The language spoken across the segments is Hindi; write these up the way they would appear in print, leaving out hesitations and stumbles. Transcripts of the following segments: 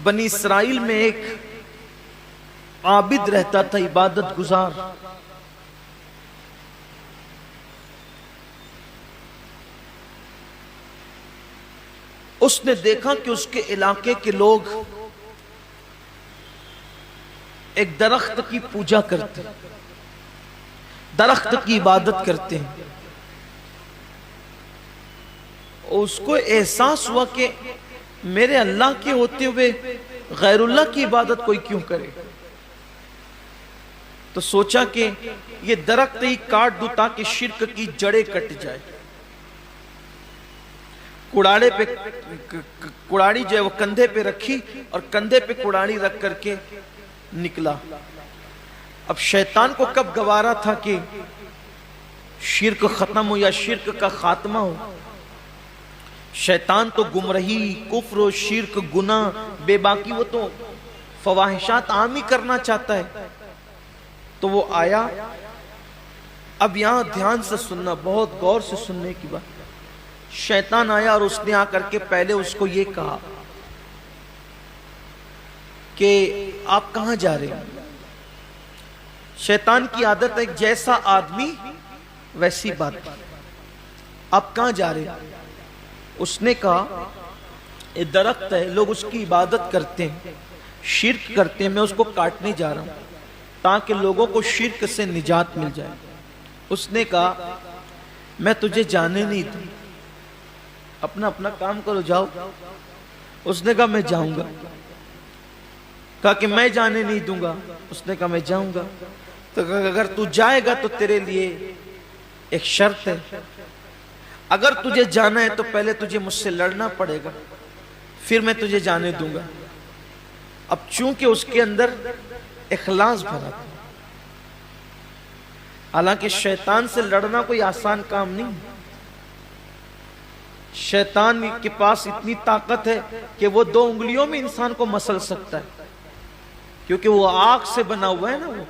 बनी इसराइल में एक आबिद रहता था, इबादत गुजार। उसने देखा कि उसके इलाके के लोग एक दरख्त की पूजा करते हैं, दरख्त की इबादत करते हैं। उसको एहसास हुआ कि मेरे अल्लाह के होते हुए गैरुल्लाह की इबादत कोई क्यों करे। तो सोचा कि ये दरख्त ही काट दूं ताकि शिर्क की जड़ें कट जाए। कुड़ाड़े पे कुड़ाड़ी जो है वो कंधे पे रखी और कंधे पे कुड़ाड़ी रख करके निकला। अब शैतान को कब गवारा था कि शिर्क खत्म हो या शिर्क का खात्मा हो। शैतान तो गुमराही, कुफ्र, शिर्क, गुनाह, बेबाकी, वो तो फवाहिशात आम ही करना चाहता है। तो वो आया। अब यहां ध्यान से सुनना, बहुत गौर से सुनने की बात। शैतान आया और उसने आकर के पहले उसको ये कहा कि आप कहां जा रहे हैं। शैतान की आदत है, जैसा आदमी वैसी बात। आप कहां जा रहे हैं। उसने कहा ये दरख्त है, लोग उसकी इबादत करते हैं, शिर्क करते हैं, मैं उसको काटने जा रहा हूं ताकि लोगों को शिर्क से निजात मिल जाए। उसने कहा मैं तुझे जाने नहीं दूं, अपना अपना काम करो, जाओ। उसने कहा मैं जाऊंगा। कहा कि मैं जाने नहीं दूंगा। उसने कहा मैं जाऊंगा। तो अगर तू जाएगा तो तेरे लिए एक शर्त है, अगर तुझे जाना है तो पहले तुझे मुझसे लड़ना पड़ेगा, फिर मैं तुझे जाने दूंगा। अब चूंकि उसके अंदर इखलास भरा था, हालांकि शैतान से लड़ना कोई आसान काम नहीं। शैतान के पास इतनी ताकत है कि वो 2 उंगलियों में इंसान को मसल सकता है, क्योंकि वो आग से बना हुआ है ना।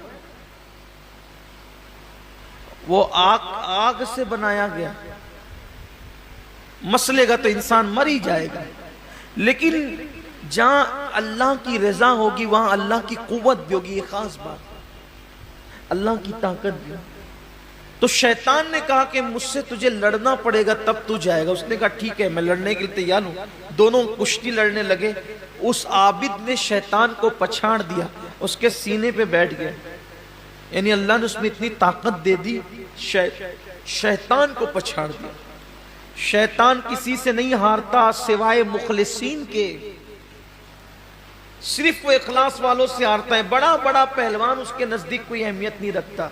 वो आग से बनाया गया, मसलेगा तो इंसान मर ही जाएगा। लेकिन जहां अल्लाह की रजा होगी वहां अल्लाह की कुव्वत भी होगी। ये खास बात, अल्लाह की ताकत भी। तो शैतान ने कहा कि मुझसे तुझे लड़ना पड़ेगा तब तू जाएगा। उसने कहा ठीक है, मैं लड़ने के लिए तैयार हूं। दोनों कुश्ती लड़ने लगे। उस आबिद ने शैतान को पछाड़ दिया, उसके सीने पे बैठ गया। यानी अल्लाह ने उसमें इतनी ताकत दे दी, शैतान को पछाड़ दिया। शैतान किसी से नहीं हारता सिवाय मुखलिसीन के, सिर्फ वो इखलास वालों से हारता है। बड़ा बड़ा पहलवान उसके नजदीक कोई अहमियत नहीं रखता।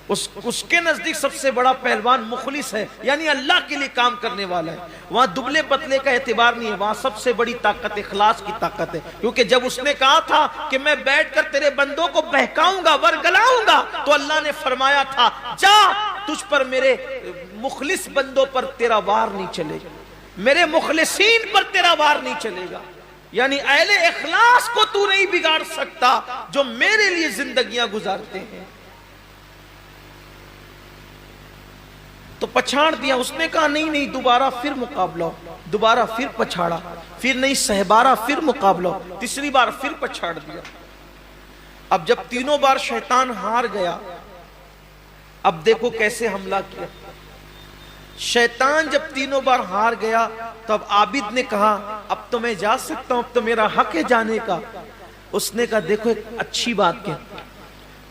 उसके नजदीक सबसे बड़ा पहलवान मुखलिस है, यानी अल्लाह के लिए काम करने वाला है। वहां दुबले पतले का एतबार नहीं है, वहां सबसे बड़ी ताकत इखलास की ताकत है। क्योंकि जब उसने कहा था कि मैं बैठकर तेरे बंदों को बहकाऊंगा, वरगलाऊंगा, तो अल्लाह ने फरमाया था जा, तुझ पर मेरे मुखलिस बंदों पर तेरा वार नहीं चलेगा, मेरे मुखलिसीन पर तेरा वार नहीं चलेगा। यानी अहले इखलास को तू नहीं बिगाड़ सकता जो मेरे लिए जिंदगियां गुजारते हैं। तो पछाड़ दिया। उसने कहा नहीं नहीं, दोबारा फिर मुकाबला। दोबारा फिर पछाड़ा, फिर नहीं, सहबारा फिर मुकाबला, तीसरी बार फिर पछाड़ दिया। अब जब तीनों बार शैतान हार गया, अब देखो कैसे हमला किया। शैतान जब तीनों बार हार गया तब आबिद ने कहा अब तो मैं जा सकता हूं, अब तो मेरा हक है जाने का। उसने कहा देखो एक अच्छी बात क्या,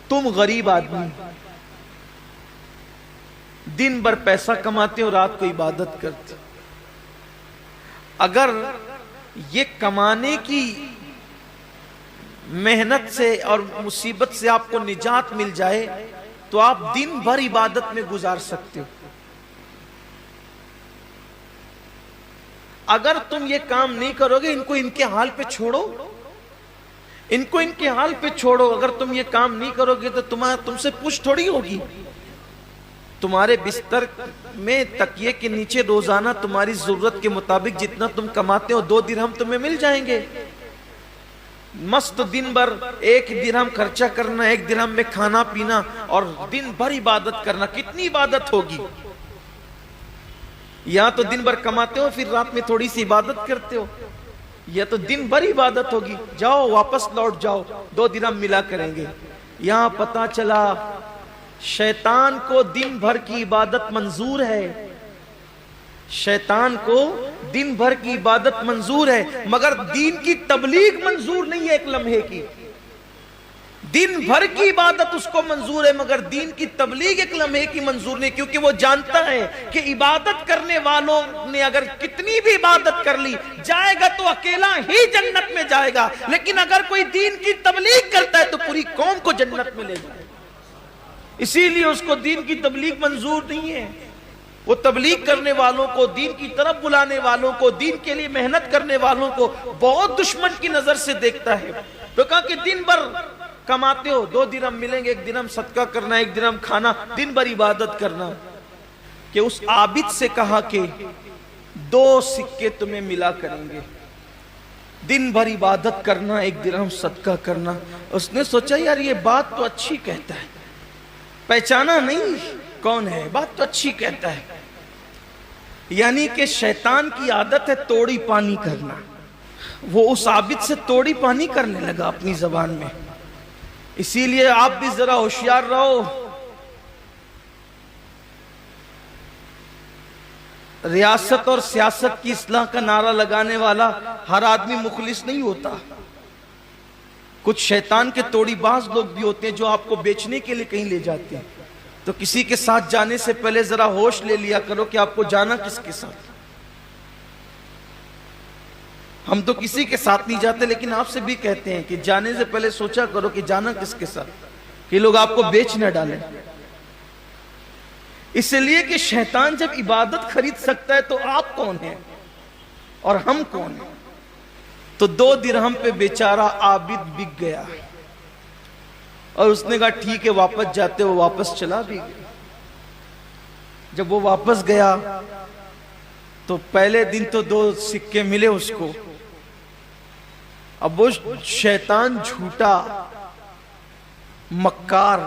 तुम गरीब आदमी, दिन भर पैसा कमाते हो, रात को इबादत करते। अगर ये कमाने की मेहनत से और मुसीबत से आपको निजात मिल जाए तो आप दिन भर इबादत में गुजार सकते हो। अगर तुम ये काम नहीं करोगे, इनको इनके हाल पे छोड़ो, इनको इनके हाल पे छोड़ो। अगर तुम ये काम नहीं करोगे तो तुमसे पूछ थोड़ी होगी। तुम्हारे बिस्तर में तकिए के नीचे रोजाना तुम्हारी जरूरत के मुताबिक जितना तुम कमाते हो 2 दिरहम तुम्हें मिल जाएंगे। मस्त दिन भर 1 दिरहम खर्चा करना, 1 दिरहम में खाना पीना और दिन भर इबादत करना, कितनी इबादत होगी। या तो दिन भर कमाते हो फिर रात में थोड़ी सी इबादत करते हो। यह तो दिन भर इबादत होगी, जाओ वापस लौट जाओ, 2 दिरहम मिला करेंगे। यहां पता चला शैतान को दिन भर की इबादत मंजूर है, शैतान को दिन भर की इबादत मंजूर है, मगर दीन की तबलीग मंजूर नहीं है एक लम्हे की। दिन भर की इबादत उसको मंजूर है, मगर दीन की तबलीग एक लम्हे की मंजूर नहीं, क्योंकि वो जानता है कि इबादत करने वालों ने अगर कितनी भी इबादत कर ली, जाएगा तो अकेला ही जन्नत में जाएगा, लेकिन अगर कोई दीन की तबलीग करता है तो पूरी कौम को जन्नत में ले जाएगा। इसीलिए उसको दीन की तबलीग मंजूर नहीं है। वो तबलीग करने वालों को, दीन की तरफ बुलाने वालों को, दीन के लिए मेहनत करने वालों को बहुत दुश्मन की नजर से देखता है। तो कहा कि दिन भर कमाते हो, 2 दिरहम मिलेंगे, 1 दिरहम सदका करना, 1 दिरहम खाना, दिन भर इबादत करना। कि उस आबिद से कहा कि 2 सिक्के तुम्हें मिला करेंगे, दिन भर इबादत करना, 1 दिरहम सदका करना। उसने सोचा यार ये बात तो अच्छी कहता है, पहचाना नहीं कौन है, बात तो अच्छी कहता है। यानी कि शैतान की आदत है तोड़ी पानी करना। वो उस आबिद से तोड़ी पानी करने लगा अपनी जबान में। इसीलिए आप भी जरा होशियार रहो। रियासत और सियासत की इस्लाह का नारा लगाने वाला हर आदमी मुखलिस नहीं होता। कुछ शैतान के तोड़ीबाज लोग भी होते हैं जो आपको बेचने के लिए कहीं ले जाते हैं। तो किसी के साथ जाने से पहले जरा होश ले लिया करो कि आपको जाना किसके साथ। हम तो किसी के साथ नहीं जाते, लेकिन आपसे भी कहते हैं कि जाने से पहले सोचा करो कि जाना किसके साथ, कि लोग आपको बेच न डालें। इसलिए कि शैतान जब इबादत खरीद सकता है तो आप कौन हैं और हम कौन हैं। तो 2 दिरहम पे बेचारा आबिद बिक गया और उसने कहा ठीक है वापस जाते हो। वापस चला भी गया। जब वो वापस गया तो पहले दिन तो 2 सिक्के मिले उसको। अब वो शैतान झूठा मक्कार,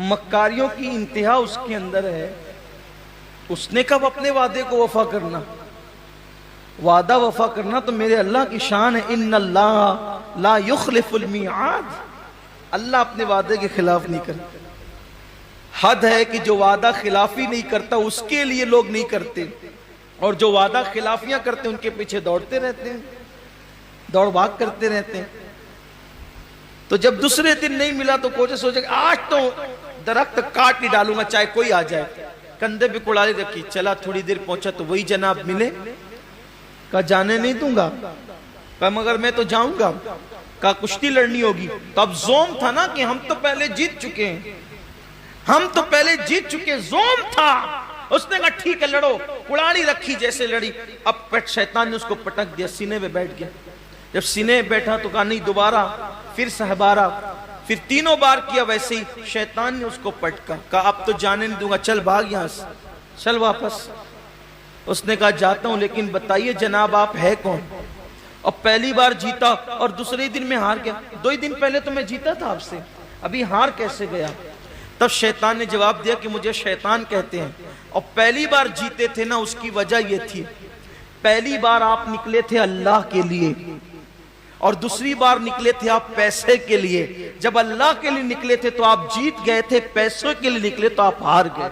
मक्कारियों की इंतहा उसके अंदर है। उसने कब अपने वादे को वफा करना, वादा वफा करना तो मेरे अल्लाह की शान है। इन्नल्लाह ला युखलिफुल मिआद, अल्लाह अपने वादे के खिलाफ नहीं करता। हद है कि जो वादा खिलाफी नहीं करता उसके लिए लोग नहीं करते, और जो वादा खिलाफियां करते उनके पीछे दौड़ते रहते हैं, दौड़ भाग करते रहते हैं। तो जब दूसरे दिन नहीं मिला तो कोचे सोचे आज तो दरख्त काट ही डालूंगा चाहे कोई आ जाए। कंधे पे कुड़ाली रखी, चला थोड़ी देर पहुंचा तो वही जनाब मिले। कहा जाने नहीं दूंगा। कहा मगर मैं तो जाऊंगा। कहा कुश्ती लड़नी होगी। तो अब जोम था ना कि हम तो पहले जीत चुके हैं, हम तो पहले जीत चुके, जोम था। उसने कहा ठीक है लड़ो। कुड़ाली रखी जैसे लड़ी। अब शैतान ने उसको पटक दिया, सीने पे बैठ गया। जब सीने बैठा तो कहा नहीं दोबारा, फिर सहबारा, फिर 3 बार किया वैसे ही। शैतान ने उसको पटका, कहा अब तो जाने नहीं दूंगा, चल भाग यहां से, चल वापस। उसने कहा जाता हूं, लेकिन बताइए जनाब आप है कौन। और पहली बार जीता और दूसरे दिन में हार गया। 2 ही दिन पहले तो मैं जीता था आपसे, अभी हार कैसे गया। तब शैतान ने जवाब दिया कि मुझे शैतान कहते हैं, और पहली बार जीते थे ना उसकी वजह यह थी, पहली बार आप निकले थे अल्लाह के लिए और दूसरी बार निकले थे आप पैसे के लिए। जब अल्लाह के लिए निकले थे तो आप जीत गए थे, पैसों के लिए निकले तो आप हार गए।